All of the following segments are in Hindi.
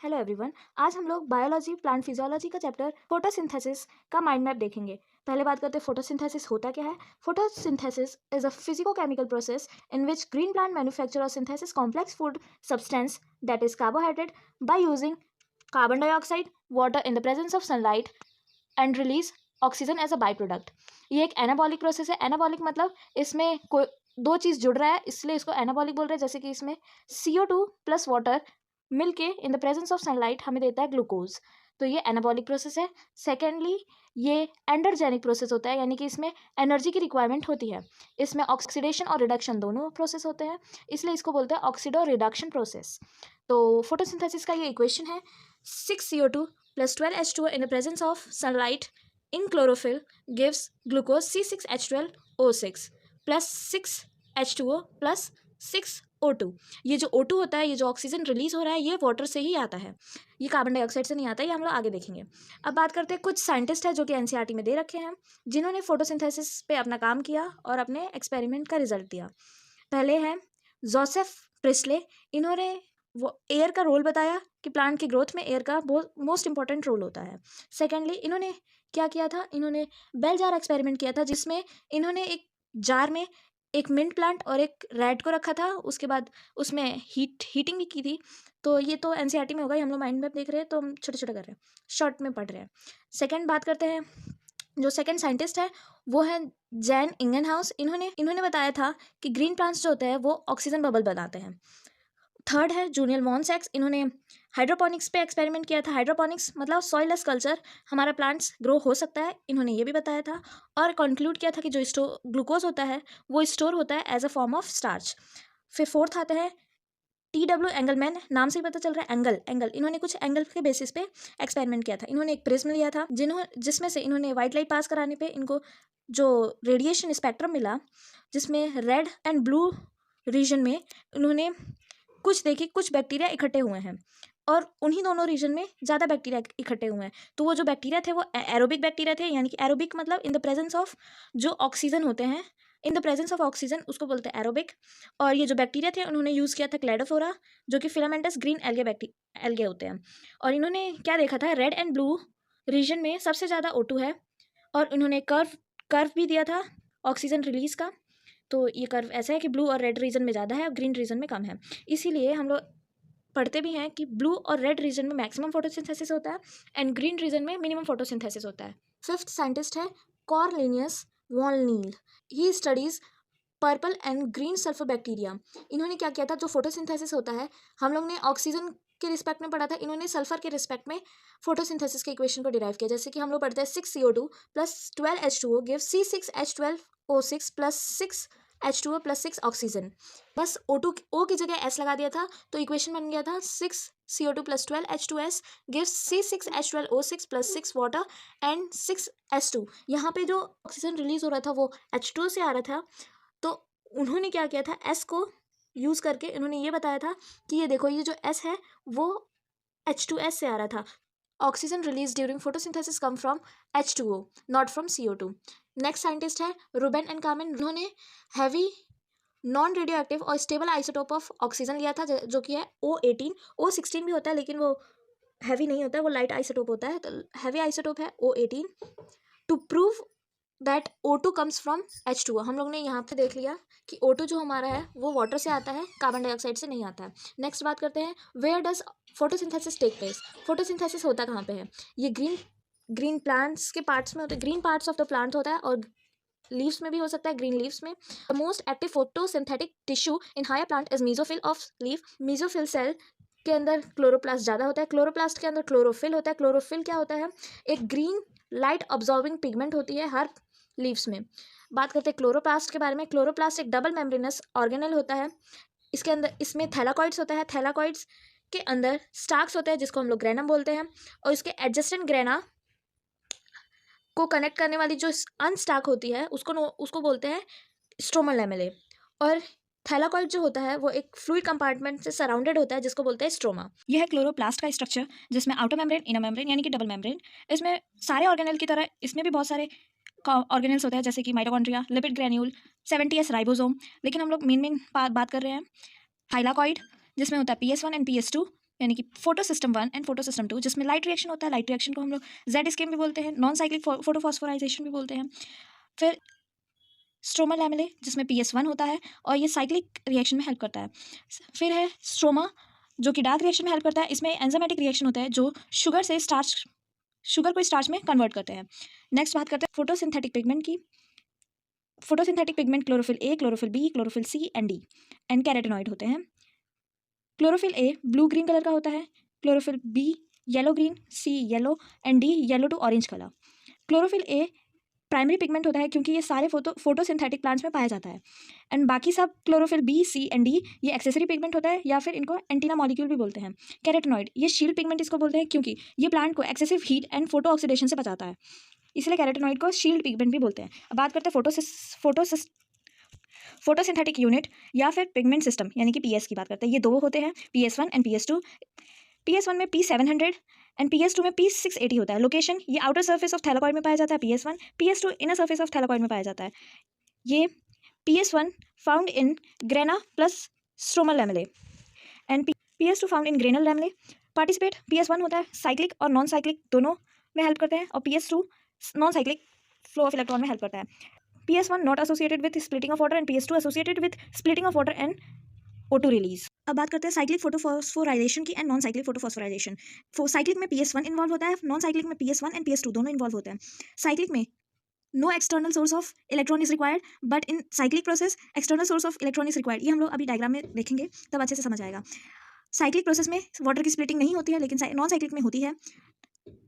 Hello everyone. आज हम लोग बायोलॉजी प्लांट फिजियोलॉजी का चैप्टर फोटोसिंथेसिस का माइंड मैप देखेंगे। पहले बात करते हैं फोटोसिंथेसिस होता क्या है। Photosynthesis is a physico chemical process in which green plant manufacture और synthesis complex food substance that is carbohydrate by using carbon dioxide water in the presence of sunlight and release oxygen as a by product. ये एक एनाबॉलिक प्रोसेस है। एनाबॉलिक मतलब इसमें कोई दो चीज़ जुड़ रहा है, इसलिए इसको एनाबॉलिक बोल रहे हैं। जैसे कि इसमें CO2 प्लस वाटर मिलके इन द प्रेजेंस ऑफ सनलाइट हमें देता है ग्लूकोज, तो ये एनाबॉलिक प्रोसेस है। सेकेंडली ये एंडरजेनिक प्रोसेस होता है, यानी कि इसमें एनर्जी की रिक्वायरमेंट होती है। इसमें ऑक्सीडेशन और रिडक्शन दोनों प्रोसेस होते हैं, इसलिए इसको बोलते हैं ऑक्सीडो रिडक्शन प्रोसेस। तो फोटोसिंथेसिस का ये इक्वेशन है 6CO2 plus 12H2O in the presence of sunlight in chlorophyll gives glucose C6H12O6 plus 6H2O plus 6O2। ये जो O2 होता है, ये जो ऑक्सीजन रिलीज हो रहा है, ये वाटर से ही आता है, ये कार्बन डाइऑक्साइड से नहीं आता है। ये हम लोग आगे देखेंगे। अब बात करते हैं कुछ साइंटिस्ट है जो कि एनसीईआरटी में दे रखे हैं, जिन्होंने फोटोसिंथेसिस पे अपना काम किया और अपने एक्सपेरिमेंट का रिजल्ट दिया। पहले हैं जोसेफ प्रिस्ले। इन्होंने वो एयर का रोल बताया कि प्लांट की ग्रोथ में एयर का बहुत मोस्ट इंपॉर्टेंट रोल होता है। सेकेंडली इन्होंने क्या किया था, इन्होंने बेल जार एक्सपेरिमेंट किया था, जिसमें इन्होंने एक जार में एक मिंट प्लांट और एक रैट को रखा था। उसके बाद उसमें हीटिंग भी की थी। तो ये तो एनसीईआरटी में होगा, हम लोग माइंड मैप देख रहे हैं तो हम छोटे छोटे कर रहे हैं, शॉर्ट में पढ़ रहे हैं। सेकेंड बात करते हैं, जो सेकेंड साइंटिस्ट है वो है जैन इंगनहाउस। इन्होंने बताया था कि ग्रीन प्लांट्स जो होते हैं वो ऑक्सीजन बबल बनाते हैं। थर्ड है जूनियल वॉन्सेक्स। इन्होंने हाइड्रोपोनिक्स पे एक्सपेरिमेंट किया था। हाइड्रोपोनिक्स मतलब सॉइललेस कल्चर, हमारा प्लांट्स ग्रो हो सकता है, इन्होंने ये भी बताया था। और कंक्लूड किया था कि जो ग्लूकोज होता है वो स्टोर होता है as a form of starch. फिर फोर्थ आते हैं TW एंगलमैन। नाम से ही पता चल रहा है एंगल। इन्होंने कुछ एंगल के बेसिस पे एक्सपेरिमेंट किया था। इन्होंने एक प्रिज्म लिया था, जिसमें से इन्होंने वाइट लाइट पास कराने पे इनको जो रेडिएशन स्पेक्ट्रम मिला, जिसमें रेड एंड ब्लू रीजन में इन्होंने कुछ देखी, कुछ बैक्टीरिया इकट्ठे हुए हैं और उन्हीं दोनों रीजन में ज़्यादा बैक्टीरिया इकट्ठे हुए हैं। तो वो जो बैक्टीरिया थे वो एरोबिक बैक्टीरिया थे, यानी कि एरोबिक मतलब इन द प्रेजेंस ऑफ जो ऑक्सीजन होते हैं, इन द प्रेजेंस ऑफ ऑक्सीजन उसको बोलते हैं एरोबिक। और ये जो बैक्टीरिया थे उन्होंने यूज़ किया था क्लेडोफोरा, जो कि फिलामेंटस ग्रीन एल्गे होते हैं। और इन्होंने क्या देखा था, रेड एंड ब्लू रीजन में सबसे ज़्यादा O2 है, और इन्होंने कर्व भी दिया था ऑक्सीजन रिलीज का। तो ये कर्व ऐसा है कि ब्लू और रेड रीजन में ज़्यादा है और ग्रीन रीजन में कम है। इसीलिए हम लोग पढ़ते भी हैं कि ब्लू और रेड रीजन में मैक्सिमम फोटोसिंथेसिस होता है एंड ग्रीन रीजन में मिनिमम फोटोसिंथेसिस होता है। फिफ्थ साइंटिस्ट है Cornelius van Niel. He studies purple and green sulphur bacteria. इन्होंने क्या किया था, जो फोटोसिंथेसिस होता है हम लोग ने ऑक्सीजन के रिस्पेक्ट में पढ़ा था, इन्होंने सल्फर के रिस्पेक्ट में फोटोसिंथेसिस के इक्वेशन को डिराइव किया। जैसे कि हम लोग पढ़ते हैं 6CO2 plus 12H2O give C6H12O6 plus 6H2O plus 6 oxygen. बस O की जगह S लगा दिया था, तो इक्वेशन बन गया था 6CO2 plus 12H2S gives C6H12O6 plus 6 water and 6S2। यहाँ पे जो ऑक्सीजन रिलीज हो रहा था वो H2O से आ रहा था, तो उन्होंने क्या किया था, S को यूज़ करके इन्होंने ये बताया था कि ये देखो, ये जो S है वो H2S से आ रहा था। Oxygen release during photosynthesis come from H2O not from CO2। Next scientist है रूबेन एंड कार्मेन। उन्होंने हैवी नॉन रेडियो एक्टिव और स्टेबल आइसोटोप ऑफ ऑक्सीजन लिया था, जो कि है O18। O16 भी होता है लेकिन वो हैवी नहीं होता है, वो लाइट आइसोटोप होता है, तो हैवी आइसोटोप है O18। To prove that O2 comes from H2O। हम लोग ने यहाँ पे देख लिया कि O2 जो हमारा है वो वाटर से आता है, कार्बन डाइऑक्साइड से नहीं आता है। नेक्स्ट बात करते हैं, where does photosynthesis take place. Photosynthesis होता कहाँ पे है, ये ग्रीन प्लांट्स के पार्ट्स में होता है, green parts of the plant होता है, और लीव्स में भी हो सकता है, ग्रीन लीव्स में। The most active photosynthetic tissue in higher plant is mesophyll of leaf. Mesophyll cell के अंदर क्लोरोप्लास्ट ज़्यादा होता है, क्लोरोप्लास्ट के अंदर क्लोरोफिल होता है। क्लोरोफिल क्या होता है, एक ग्रीन लाइट ऑब्जॉर्विंग पिगमेंट होती है हर लीव्स में। बात करते हैं क्लोरोप्लास्ट के बारे में। क्लोरोप्लास्ट एक डबल मेम्ब्रेनस ऑर्गेनेल होता है। इसके अंदर इसमें थैलाकॉइड्स होता है, थैलाकॉइड्स के अंदर स्टार्क्स होते हैं जिसको हम लोग ग्रेनम बोलते हैं, और इसके एडजेसेंट ग्रेना को कनेक्ट करने वाली जो अनस्टाक होती है उसको बोलते हैं स्ट्रोमल लैमेले। और थैलाकॉइड जो होता है वो एक फ्लूइड कंपार्टमेंट से सराउंडेड होता है जिसको बोलते हैं स्ट्रोमा। यह है क्लोरोप्लास्ट का स्ट्रक्चर, जिसमें आउटर मेम्ब्रेन, इनर मेम्ब्रेन यानी कि डबल मेम्ब्रेन। इसमें सारे ऑर्गेनेल की तरह इसमें भी बहुत सारे ऑर्गेनल्स होते हैं, जैसे कि mitochondria, lipid granule, 70S ribosome. लेकिन हम लोग मेन बात कर रहे हैं थाइलाकॉइड, जिसमें होता है PS1 एंड PS2, यानी कि photo system 1 and photo system 2, जिसमें लाइट रिएक्शन होता है। लाइट रिएक्शन को हम लोग जेड स्केम भी बोलते हैं, नॉन साइक्लिक फोटोफॉस्फोराइजेशन भी बोलते हैं। फिर स्ट्रोमा लैमेले, जिसमें PS1 होता है और ये साइक्लिक रिएक्शन में हेल्प करता है। फिर है स्ट्रोमा, जो कि डार्क रिएक्शन में हेल्प करता है। इसमें एंजाइमेटिक रिएक्शन होता है जो शुगर को स्टार्च में कन्वर्ट करते हैं। नेक्स्ट बात करते हैं फोटोसिंथेटिक पिगमेंट की। Photosynthetic pigment chlorophyll A, chlorophyll B, chlorophyll C and D and carotenoid होते हैं। Chlorophyll A blue green colour का होता है, chlorophyll B yellow green, C yellow and D yellow to orange colour. Chlorophyll A primary pigment होता है क्योंकि ये सारे फोटोसिंथेटिक प्लांट्स में पाया जाता है। एंड बाकी सब chlorophyll B, C and D ये एक्सेसरी पिगमेंट होता है या फिर इनको एंटीना मॉलिक्यूल भी बोलते हैं। कैरोटिनॉइड ये शील्ड पिगमेंट इसको बोलते हैं क्योंकि ये प्लांट को excessive heat and photo oxidation से बचाता है, इसलिए कैरोटिनॉइड को शील्ड पिगमेंट भी बोलते हैं। अब बात करते हैं फोटोसिंथेटिक यूनिट या फिर पिगमेंट सिस्टम यानी कि PS की बात करते हैं। ये दो होते हैं, PS1 एंड PS2। PS1 में P700 एंड PS2 में P680 होता है। लोकेशन ये आउटर सर्फेस ऑफ थैलाकॉइड में पाया जाता है PS1, PS2 inner surface of thylakoid में पाया जाता है। ये PS1 found in grana plus stromal lamellae and PS2 found in granal lamellae. Participate PS1 होता है साइक्लिक और नॉन साइक्लिक दोनों में हेल्प करते हैं और PS2 non cyclic flow of electron में हेल्प करता है। PS1 not associated with splitting of water and PS2 associated with splitting of water and O2 release. अब बात करते हैं साइक्लिक फोटोफॉस्फोराइजेशन की एंड नॉन साइक्लिक फोटोफॉस्फोराइजेशन। साइक्लिक में PS1 इन्वॉल्व होता है, नॉन साइक्लिक में PS1 एंड PS2 दोनों इन्वॉल्व होते हैं। साइक्लिक में no external source of electron is required, but in cyclic process external source of electron is required. ये हम लोग अभी डायग्राम में देखेंगे तब अच्छे से समझ आएगा। साइक्लिक प्रोसेस में वाटर की स्प्लिटिंग नहीं होती है, लेकिन नॉन साइक्लिक में होती है।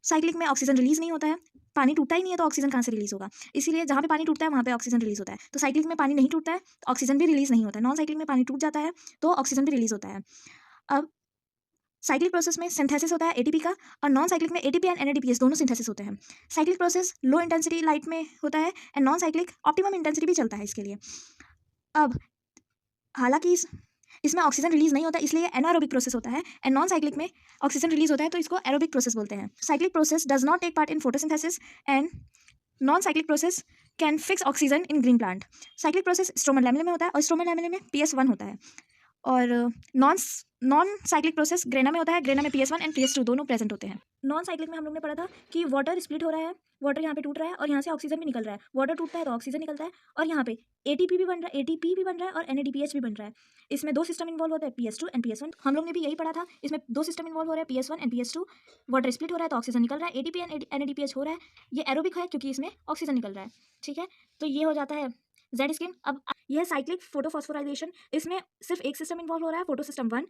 साइक्लिक में ऑक्सीजन रिलीज नहीं होता है, पानी टूटता ही नहीं है तो ऑक्सीजन कहाँ से रिलीज होगा, इसीलिए जहाँ पे पानी टूटता है वहाँ पे ऑक्सीजन रिलीज होता है। तो साइक्लिक में पानी नहीं टूटता है तो ऑक्सीजन भी रिलीज नहीं होता है। नॉन साइक्लिक में पानी टूट जाता है तो ऑक्सीजन भी रिलीज होता है। अब साइक्लिक प्रोसेस में सिंथेसिस होता है ATP का और नॉन साइक्लिक में ATP एंड NADPH दोनों सिंथेसिस होते हैं। Cyclic process low intensity light में होता है and non cyclic optimum intensity भी चलता है इसके लिए। अब हालांकि इसमें ऑक्सीजन रिलीज नहीं होता इसलिए एनारोबिक प्रोसेस होता है एंड नॉन साइक्लिक में ऑक्सीजन रिलीज होता है तो इसको एरोबिक प्रोसेस बोलते हैं। Cyclic process does not take part in photosynthesis and non cyclic process can fix oxygen in green plant. Cyclic process stromal lamellae में होता है और स्ट्रोमल लैमेले में PS1 होता है और नॉन साइक्लिक प्रोसेस ग्रेना में होता है, ग्रेना में PS1 एंड PS2 दोनों प्रेजेंट होते हैं। नॉन साइक्लिक में हम लोग ने पढ़ा था कि वाटर स्प्लिट हो रहा है, वाटर यहाँ पे टूट रहा है और यहाँ से ऑक्सीजन भी निकल रहा है। वाटर टूटता है तो ऑक्सीजन निकलता है और यहाँ पे ATP भी बन रहा है, ATP भी बन रहा है और NADPH भी बन रहा है। इसमें दो सिस्टम इन्वॉल्व होते हैं, PS2 एंड PS1। हम लोग ने भी यही पढ़ा था, इसमें दो सिस्टम इन्वॉल्व हो रहे हैं, PS1 and PS2। Water split हो रहा है तो ऑक्सीजन निकल रहा है, ATP एंड NADPH हो रहा है। ये एरोबिक है क्योंकि इसमें ऑक्सीजन निकल रहा है। ठीक है, तो ये हो जाता है जेड स्किन। अब यह साइक्लिक फोटोफॉस्फोराइजेशन, इसमें सिर्फ एक सिस्टम इन्वॉल्व हो रहा है, फोटो सिस्टम 1।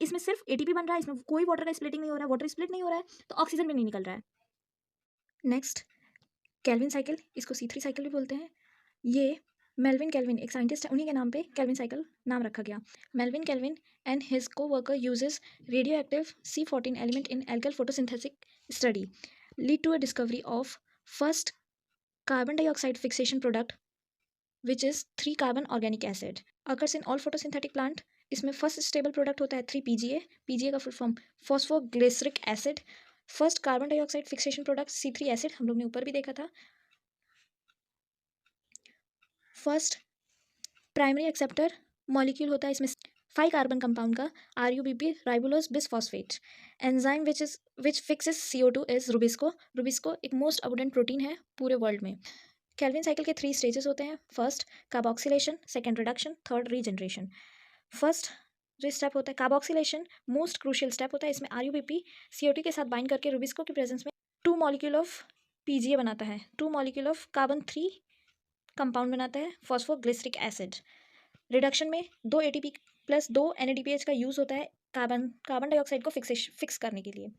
इसमें सिर्फ ATP बन रहा है, इसमें कोई वाटर का स्प्लिटिंग नहीं हो रहा है, वाटर स्प्लिट नहीं हो रहा है तो ऑक्सीजन भी नहीं निकल रहा है। नेक्स्ट केल्विन साइकिल, इसको C3 साइकिल भी बोलते हैं। ये मेल्विन केल्विन एक साइंटिस्ट है, उन्हीं के नाम पे केल्विन साइकिल नाम रखा गया। Melvin kelvin and his co-worker uses radioactive C14 element in algal photosynthetic study lead to a discovery of first carbon dioxide fixation product which is 3-carbon organic acid occurs in all photosynthetic plant। इसमें फर्स्ट स्टेबल प्रोडक्ट होता है 3-PGA। PGA का full form phosphoglyceric acid. First carbon dioxide fixation product C3 acid, हम लोग ने ऊपर भी देखा था। फर्स्ट प्राइमरी एक्सेप्टर मॉलिक्यूल होता है इसमें 5 कार्बन कंपाउंड का RUBP राइबोलोज bisphosphate. Enzyme which fixes CO2 is Rubisco. Rubisco एक मोस्ट अबंडेंट प्रोटीन है पूरे वर्ल्ड में। केल्विन साइकिल के 3 स्टेजेस होते हैं, first carboxylation, second reduction, third regeneration. First जो स्टेप होता है कार्बोक्सिलेशन, मोस्ट क्रूशियल स्टेप होता है। इसमें RUBP CO2 के साथ बाइंड करके रुबिस्को की प्रेजेंस में 2 मॉलिक्यूल ऑफ PGA बनाता है, 2 मॉलिक्यूल ऑफ कार्बन 3 कंपाउंड बनाता है फॉस्फोग्लिसरिक एसिड। रिडक्शन में 2 ATP प्लस 2 NADPH का यूज़ होता है कार्बन डाइऑक्साइड को फिक्स करने के लिए।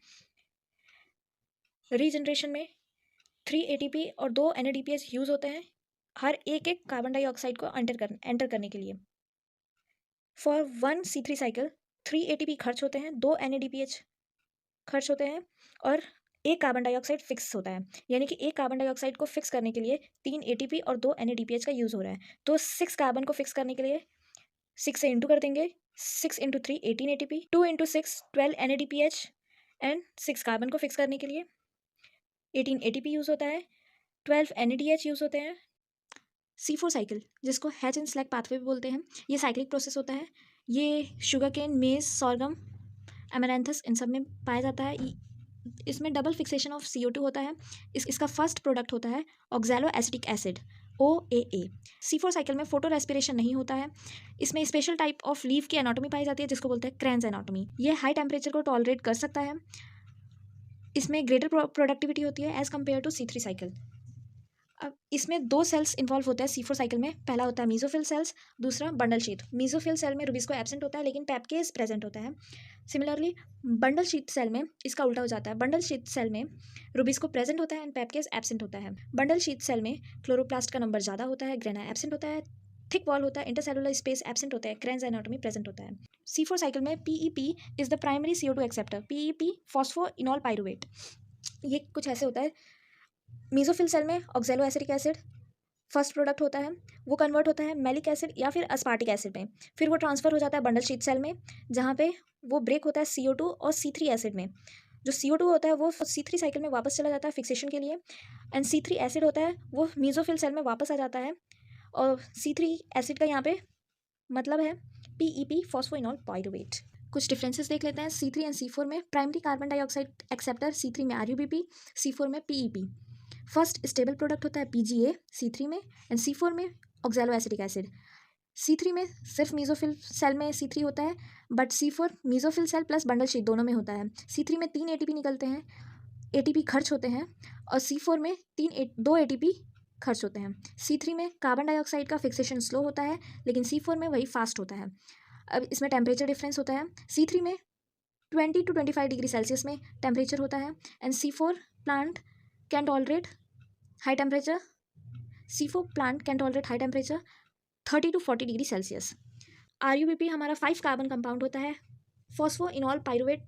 रीजनरेशन में 3 ATP और 2 NADPH यूज़ होते हैं हर एक कार्बन डाइऑक्साइड को एंटर करने के लिए। फॉर 1 C3 साइकिल 3 ATP खर्च होते हैं, 2 NADPH खर्च होते हैं और एक कार्बन डाइऑक्साइड फिक्स होता है। यानी कि एक कार्बन डाइऑक्साइड को फिक्स करने के लिए 3 ATP और 2 NADPH का यूज़ हो रहा है। तो 6 कार्बन को फिक्स करने के लिए 6 से इंटू कर देंगे, 6 × 3 18 ATP, 2 × 6 12 NADPH एंड 6 कार्बन को फिक्स करने के लिए 18 ATP यूज़ होता है, 12 NADH यूज़ होते हैं। C4 साइकिल जिसको हैच एंड स्लैग पाथवे भी बोलते हैं, ये साइक्लिक प्रोसेस होता है। ये शुगर केन, मेज, सॉर्गम एमेरैंथस इन सब में पाया जाता है। इसमें डबल फिक्सेशन ऑफ CO2 होता है। इसका फर्स्ट प्रोडक्ट होता है oxalo acetic acid OAA। C4 cycle में फोटो रेस्पिरेशन नहीं होता है। इसमें स्पेशल टाइप ऑफ लीफ की एनाटॉमी पाई जाती है जिसको बोलते हैं क्रेन्स एनाटॉमी। ये हाई टेम्परेचर को टॉलरेट कर सकता है। इसमें ग्रेटर प्रोडक्टिविटी होती है as compare to C3 cycle. अब इसमें 2 सेल्स इन्वॉल्व होते हैं C4 साइकिल में। पहला होता है मीजोफिल सेल्स, दूसरा बंडल शीथ। मीजोफिल सेल में रुबिस्को एब्सेंट होता है लेकिन पैपकेस प्रेजेंट होता है। सिमिलरली बंडल शीथ सेल में इसका उल्टा हो जाता है। बंडल शीथ सेल में रुबिस्को प्रेजेंट होता है एंड पैपकेस एब्सेंट होता है। बंडल शीथ सेल में क्लोरोप्लास्ट का नंबर ज़्यादा होता है, ग्रेना एब्सेंट होता है, थिक वॉल होता है, इंटरसेलुलर स्पेस एब्सेंट होता है, क्रेन्स एनाटॉमी प्रेजेंट होता है। C4 साइकिल में PEP is the primary CO2 acceptor. PEP phosphoenol pyruvate. ये कुछ ऐसे होता है। मीजोफिल सेल में oxalo acetic acid first product होता है, वो कन्वर्ट होता है मैलिक एसिड या फिर अस्पार्टिक एसिड में। फिर वो ट्रांसफर हो जाता है बंडल शीथ सेल में जहाँ पे वो ब्रेक होता है CO2 और C3 एसिड में। जो CO2 होता है वो C3 साइकिल में वापस चला जाता है फिक्सेशन के लिए एंड C3 एसिड होता है वो मीजोफिल सेल में वापस आ जाता है और C3 एसिड का यहाँ पे मतलब है PEP फॉस्फोइनॉल पाइरुवेट। कुछ डिफरेंसेस देख लेते हैं C3 एंड C4 में। Primary carbon dioxide acceptor C3 में RUBP, C4 में PEP। फर्स्ट स्टेबल प्रोडक्ट होता है PGA C3 में एंड C4 में ऑक्सैलो एसिटिक एसिड। C3 में सिर्फ मीजोफिल सेल में C3 होता है but C4 mesophyll cell plus bundle sheath दोनों में होता है। C3 में 3 ATP निकलते हैं, ATP खर्च होते हैं और C4 में 2 ATP खर्च होते हैं। C3 में कार्बन डाइऑक्साइड का फिक्सेशन स्लो होता है लेकिन C4 में वही फास्ट होता है। अब इसमें टेम्परेचर डिफरेंस होता है। C3 में 20 to 25 डिग्री सेल्सियस में टेम्परेचर होता है and C4 plant can tolerate high temperature. C4 plant can tolerate high temperature 30 to 40 degree Celsius. RUBP हमारा 5 कार्बन कंपाउंड होता है। फॉस्फोइनॉल पाइरुवेट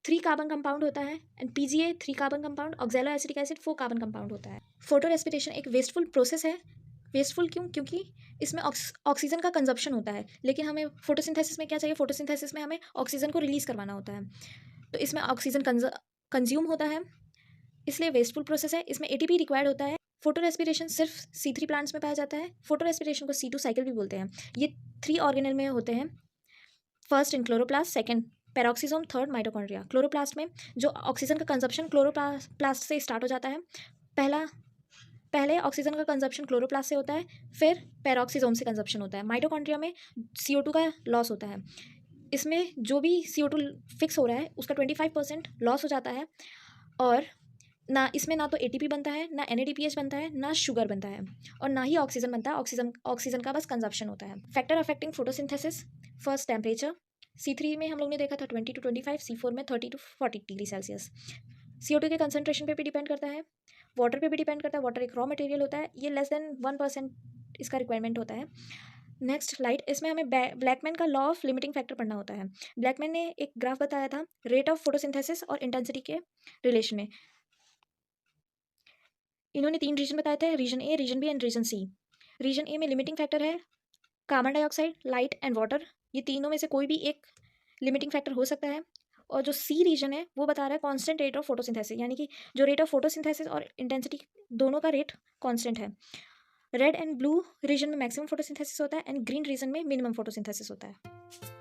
3 कार्बन कंपाउंड होता है and PGA 3 carbon compound, oxalo acetic acid 4 carbon compound होता है। फोटो रेस्पिरेशन एक वेस्टफुल प्रोसेस है। वेस्टफुल क्यों? क्योंकि इसमें ऑक्सीजन का कंजप्शन होता है लेकिन हमें फोटोसिंथेसिस में क्या चाहिए? फोटोसिंथेसिस में हमें ऑक्सीजन को रिलीज करवाना होता है तो इसमें ऑक्सीजन कंज्यूम होता है इसलिए वेस्टफुल प्रोसेस है। इसमें ATP रिक्वायर्ड होता है। फोटो रेस्पिरेशन सिर्फ C3 प्लांट्स में पाया जाता है। फोटो रेस्पिरेशन को C2 साइकिल भी बोलते हैं। ये 3 ऑर्गेनल में होते हैं। First in chloroplast, second peroxisome, third mitochondria. Chloroplast में जो ऑक्सीजन का कंजप्शन क्लोरोप्लास्ट से स्टार्ट हो जाता है। पहले ऑक्सीजन का कंजप्शन क्लोरोप्लास्ट से होता है फिर पेरोक्सिसोम से कंजप्शन होता है। माइटोकॉन्ड्रिया में CO2 का लॉस होता है। इसमें जो भी CO2 फिक्स हो रहा है उसका 25% लॉस हो जाता है और इसमें ना तो ATP बनता है, ना NADPH बनता है, ना शुगर बनता है और ना ही ऑक्सीजन बनता है। ऑक्सीजन का बस कंजप्शन होता है। Factor affecting photosynthesis, first temperature. C3 में हम लोग ने देखा था 20 to 25, C4 में 30 to 40 डिग्री सेल्सियस। CO2 के कंसनट्रेशन पे भी डिपेंड करता है, वाटर पे भी डिपेंड करता है। वाटर एक रॉ मटेरियल होता है, ये लेस देन 1% इसका रिक्वायरमेंट होता है। नेक्स्ट लाइट, इसमें हमें ब्लैकमैन का लॉ ऑफ लिमिटिंग फैक्टर पढ़ना होता है। ब्लैकमैन ने एक ग्राफ बताया था रेट ऑफ फोटोसिंथेसिस और इंटेंसिटी के रिलेशन में। इन्होंने 3 रीजन बताए थे, region A, region B and region C। Region A में लिमिटिंग फैक्टर है carbon dioxide, light and water. ये तीनों में से कोई भी एक लिमिटिंग फैक्टर हो सकता है। और जो C रीजन है वो बता रहा है कांस्टेंट रेट ऑफ फोटोसिंथेसिस, यानी कि जो रेट ऑफ फोटोसिंथेसिस और इंटेंसिटी दोनों का रेट कांस्टेंट है। रेड एंड ब्लू रीजन में मैक्सिमम फोटोसिंथेसिस होता है एंड ग्रीन रीजन में मिनिमम फोटोसिंथेसिस होता है।